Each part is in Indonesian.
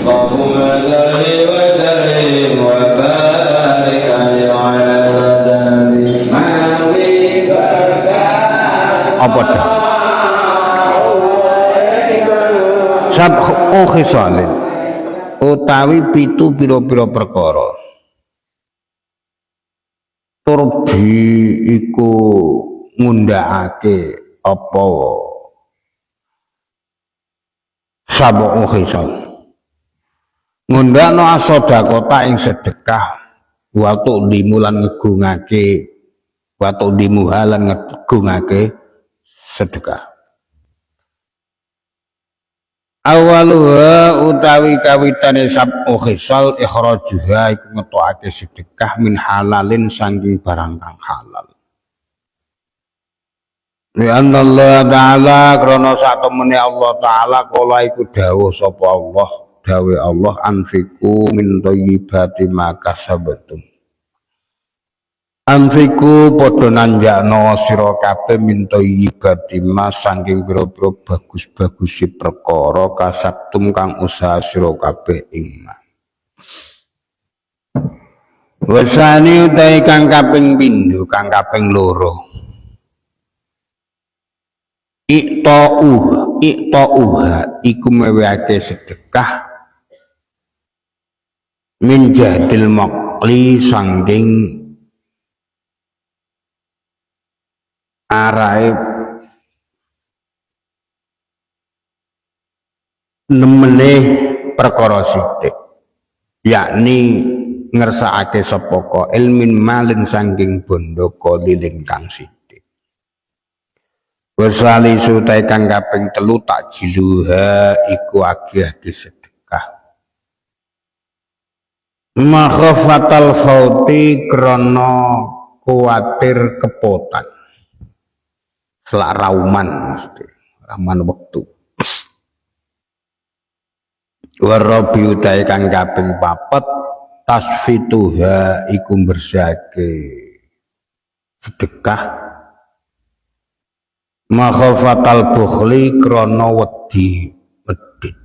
اللهم صل وسلم وبارك عليه وعلى apa dah sab'u khisalin utawi pitu pira-pira perkara turbi iku ngundhakake apa sab'u khisal ngundhakno asodakota ing sedekah waktu dimulan ngegungake waktu dimuhalan ngegungake sedekah awaluha utawi kawitane sab'u khisal ikhrajuha iku ngetokake sedekah min halalin saking barang kang halal li anna Allah taala krana satemene Allah taala kala iku dawuh sapa Allah dawuh Allah anfiku min thayyibati ma kasabtum anfiku padha nanjakno sira kabeh min thayyibati ma saking pira-pira bagus-bagusi perkara kasabtum kang usaha sira kabeh ing ma wasani utai kang kaping pindho kang kaping loro iktauha iku mewehake sedekah min jadil maqli sangking arahe nemene perkara sithik yakni ngersakake sapa ilmin malin sangking bondo kolilin kang sithik wasali sutai kang kaping telu tak jiluha iku agi-agi sedekah makhafatal fauti krana kuwatir kepotan selak rauman mesti raman wektu warabi utai kang kaping papat tasfituha iku bersake sedekah makhafatal bukhli krana wedi medhit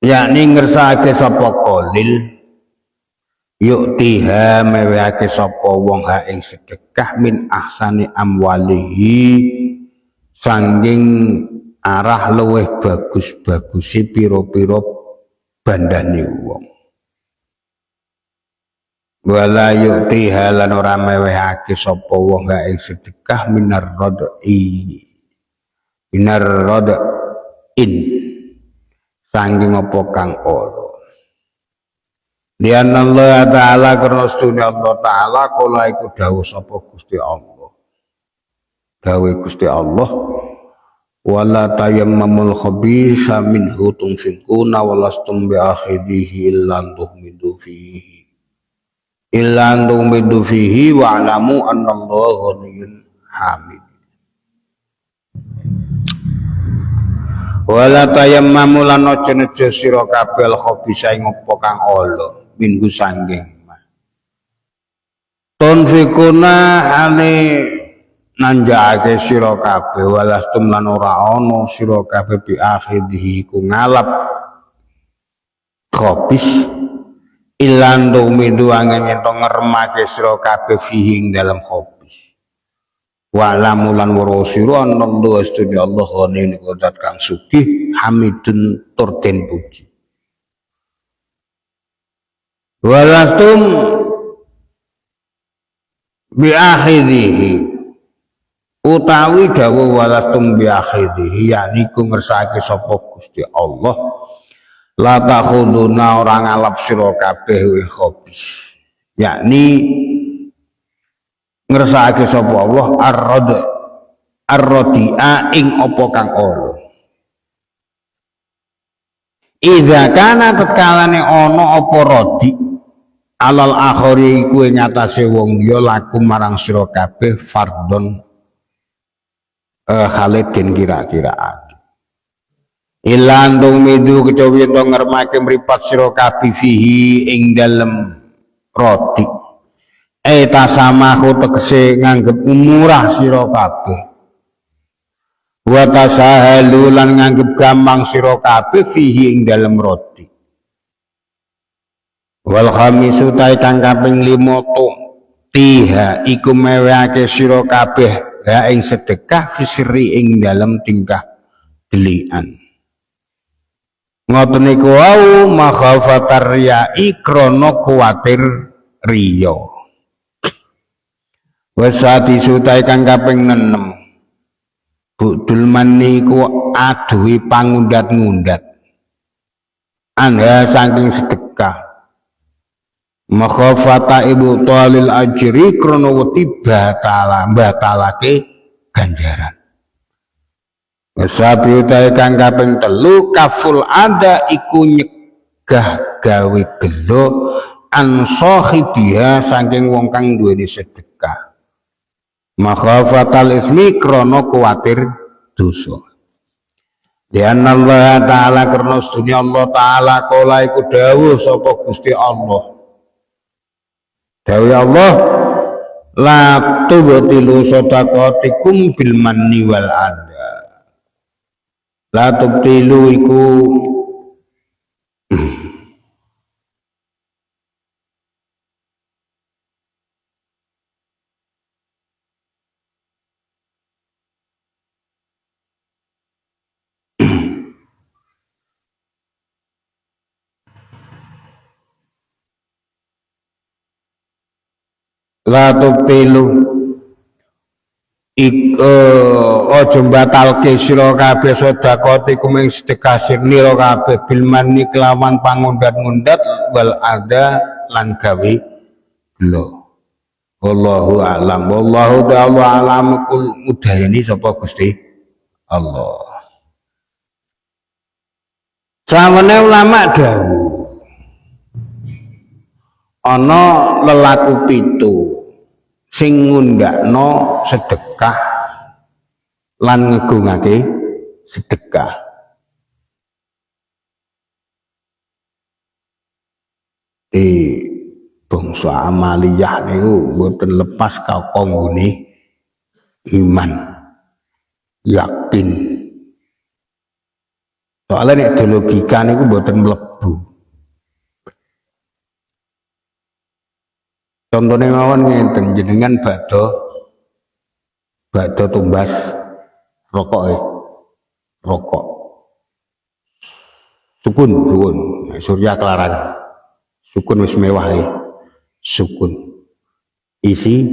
yakni ngersakake sapa qalil yuktiha mewehake sapa wong ha ing sedekah min ahsani amwalihi sanging arah luweh bagus-bagusi pira-pira bandane wong wala yuktiha lan ora mewehake sapa wong ha ing sedekah minar rad'in sanging apa kang ala lian Allah taala karena sedunia Allah taala kala iku dawuh sapa Gusti Allah dawuh Gusti Allah wala tayammamul khabisa minhu tunfiquna walastum bi akhidhihi illa tuhmidu fihi wa'lamu anna Allah ghaniyyun hamid wala tayammamu lan aja sira kabeh khabisa ing apa kang ala minggu sanggeng tunfikuna ane nanjakake sira kabeh walastum lan ora ana sira kabeh bi akhidhi ku ngalap khabis ilan tumidu angin ento ngeremake sira kabeh fihi ing dalam khabis wa'lamu lan warasiru anallahu astudi Allah ghanin kodat kang sugih hamidun tur den puji walastum bi akhidhihi utawi dawuh walastum bi akhidhihi yakni ku ngersake sapa Gusti Allah la takhuduna ora ngalap sira kabeh wa khabis yakni ngersakake sapa Allah ar-radi'a ing apa kang ala idza kana tetkalane ana apa radi alal akhiri kuwi ngatasé wong liya laku marang sira kabeh fardhon Khalidin kira-kira ilan tumidu kecawi ento ngermake mripat sira kabeh fihi ing dalem roti tasamahu tegese nganggep umurah sira kabeh wa tasahalu lan nganggep gampang sira kabeh fihi ing dalem roti. Wal khamisu ta kang kaping 5 tiha iku mewehake sira kabeh ha ing sedekah fisri ing dalem tingkah delian. Ngoten niku wau makhafatar riya'i krana kuwatir riya. Wasati sutai kang kaping 6 Budul maniku aduhi pangundat-ngundat anda saking sedekah makhafata ibu talil ajri krana wedi batalake ganjaran. Wasabi utai kang kaping 3 kaful ada iku nyegah gawe gelo an sahibiha saking wong kang duweni sedekah makhafatal ismi krono kuwatir dosa. Dianna Allah Ta'ala karena dunia Allah Ta'ala kala iku dawuh sapa Gusti Allah. Dawuh Allah la tubtilu shadaqatikum bil manni wal adha. La tubtilu iku la tubtilu aja batalke sira kabeh sedekahatikum ing sedekah sira kabeh bil manni kelawan pangundat-ngundat wal ada lan gawe gelo. Wallahu a'lam. Wallahu ta'ala alam kul mudayani sapa Gusti Allah. Samene ulama dawuh ana lelaku 7 sing ngundakno sedekah lan ngegungake sedekah. Di bangsa amaliyah niku mboten lepas kakonggone iman, yakin. Soalnya nek logika niku mboten mlebu. Contohnya mawon ngenten jenengan badhe tumbas rokok sukun surya kelaran sukun wis mewah sukun isi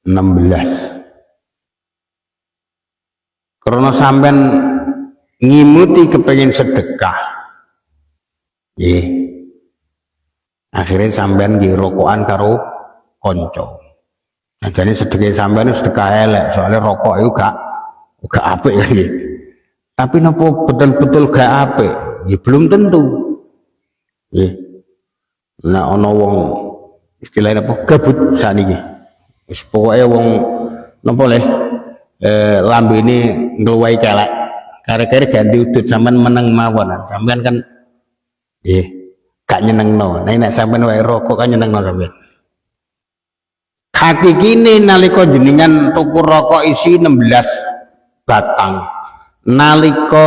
16 karena sampean ngimuti kepengin sedekah akhirnya sampean nggih rokokan karo konco. Nah, jadi sedekah sampean sedekah elek, soalnya rokok itu gak apik ya. Tapi nopo betul-betul gak apik? Ya belum tentu. Nah ana wong istilahnya apa gabut saniki. Wis pokoke wong napa le lambene ngluwahi kelek. Kare-kare ganti udut sampean meneng mawon. Sampean kan gak nyenengno. Nek sampean wae rokok kan nyenengno sampean. Hakikine nalika jenengan tuku rokok isi 16 batang. Nalika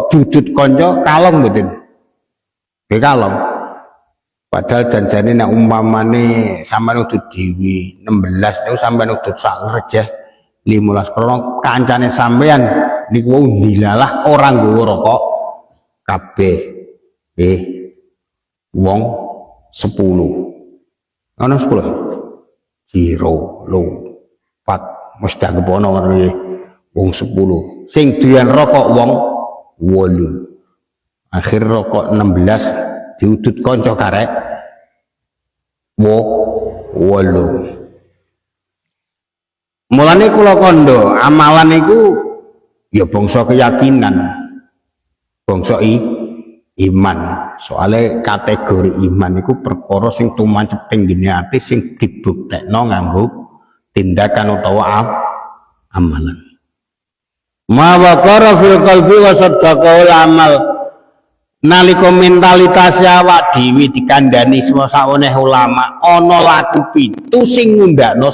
dudut kanca kalong mboten? Nggih kalong. Padahal janjane nek umpamane sampean udut dhewe 16 itu sampean udut sak rejeh 15 krana kancane sampean niku ndilalah ora nggawa rokok kabeh. Wong 10 ana 10 jiro lo 4 mesti anggap ana wong 10 sing doyan rokok wong 8 akhir rokok 16 diudut kanca karek 8 mulane kula kandha amalan iku ya bangsa keyakinan bangsa iman. Soalnya kategori iman itu perkara sing tumancep tenggine ati sing dibuktekno nganggo tindakan utawa amalan. Ma waqara fil qalbi wa saddaqaul amal. Nalika mentalitas awak dhewe dikandani saweneh ulama ana laku 7 sing ngundakno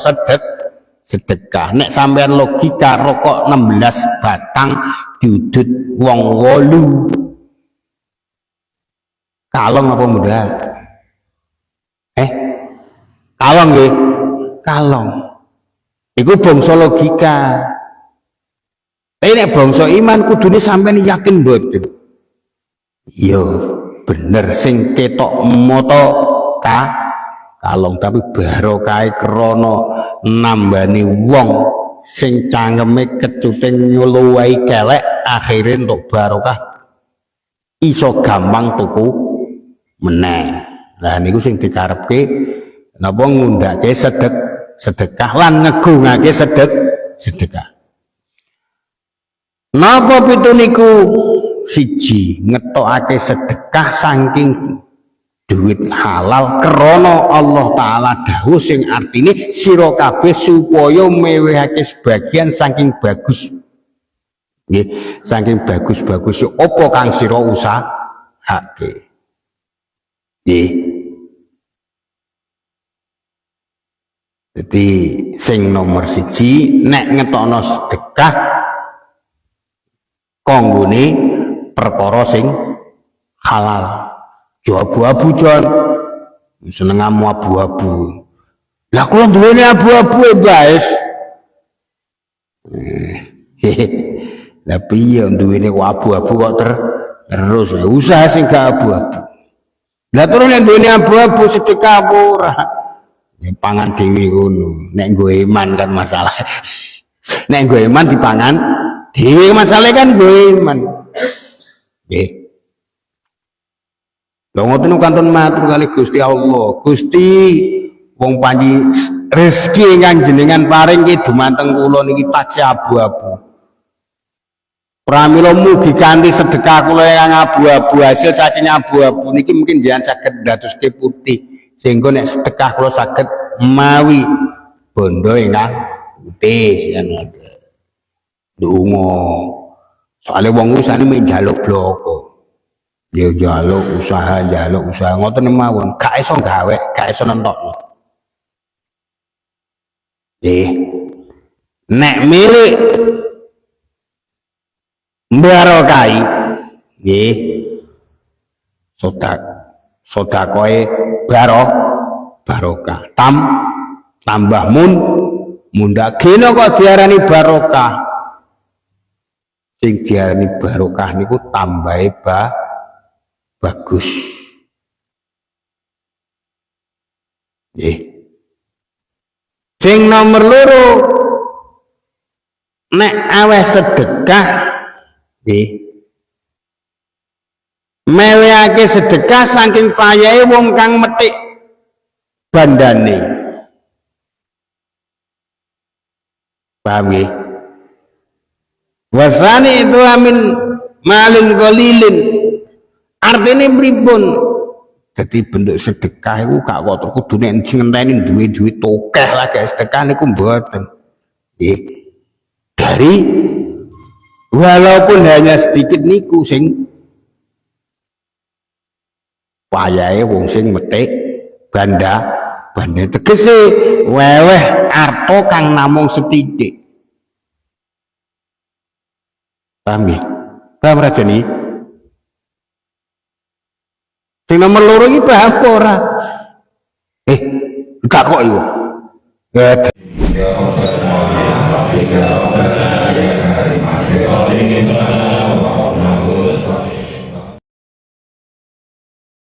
sedekah. Nek sampean logika rokok 16 batang diudut wong 8. Kalong apa muda? Kalong nggih. Kalong. Iku bangsa logika. Tapi nek bangsa iman kudune sampean yakin mboten. Iya, bener sing ketok moto kalong, tapi barokah krana nambani wong sing cangkeme kecuting nyuluwahi kelek, akhire entuk barokah iso gampang tuku meneh. Lah niku sing dikarepke napa ngundhake sedekah lan ngegungake sedekah. Napa pituniku? Siji, ngetokake sedekah saking duit halal krana Allah taala dawuh sing artine sira kabeh supaya mewehake sebagian saking bagus. Nggih, saking bagus-bagus apa kang sira usahake. Nggih. Jadi sing nomor siji nek ngetokno sedekah kanggone perkara sing halal. Jo abu-abu jon senengamu abu-abu. Lah kula duwene abu-abu guys. Lah piye duwene kok abu-abu kok terus usaha sing gak abu-abu. Lah terus nek duwene abu-abu sedekah apa ora? Ya pangan dhewe ngono. Nek nggo iman kan masalah. Nek nggo iman dipangan dhewe masalah kan nggo iman. Nggih. Lha ngoten kantun matur kali Gusti Allah. Gusti wong panji rezeki ingkang jenengan paring ki dumateng kula niki taksih abu-abu. Pramila mugi kanthi sedekah kula yang abu-abu hasil saking abu-abu niki mungkin jangan saged dadoske putih. Sehingga nek sedekah kula saged mawi bondo ingkang putih kan ngoten. Donga. Soale wong usahane mek njaluk bloko. Ya njaluk usaha ngoten mawon, gak iso gawe, gak iso nentokno. Nggih. Nek milik barokai nggih. Sedakoe barokah. Tambah mundhakene kok diarani barokah. Sing diarani barokah niku tambahe bagus. Nggih. Sing nomor loro nek aweh sedekah nggih. Mewehake sedekah saking payahe wong kang metik bandane. Paham nggih? Wasani itu amin malin qalilin. Artine pripun? Dadi bentuk sedekah iku gak kok kudu nek ngenteni duwe duit tokeh lah guys, sedekah niku mboten. Nggih. Dari walaupun hanya sedikit niku sing payahe wong sing metik banda tegese weweh arta kang namung sethithik. Paham nggih? Paham rajani? Sing nomor loro iki paham apa ora? Enggak kok iku. Ya